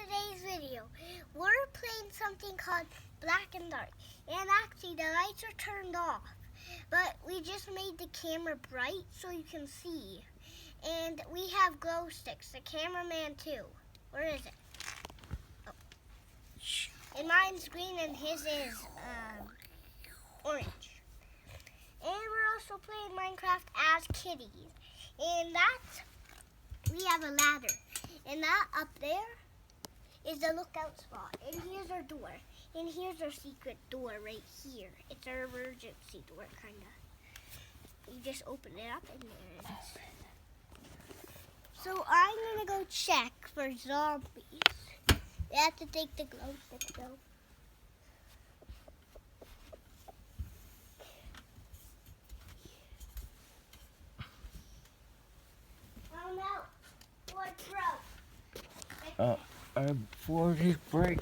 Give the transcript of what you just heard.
today's video. We're playing something called Black and Dark. And actually the lights are turned off. But we just made the camera bright so you can see. And we have glow sticks, the cameraman too. Where is it? Oh. And mine's green and his is orange. And we're also playing Minecraft as kitties. And we have a ladder. And that up there is the lookout spot. And here's our door. And here's our secret door right here. It's our emergency door, kind of. You just open it up and there it is. So I'm going to go check for zombies. We have to take the glow stick though. Oh no! What broke? I'm 40 break.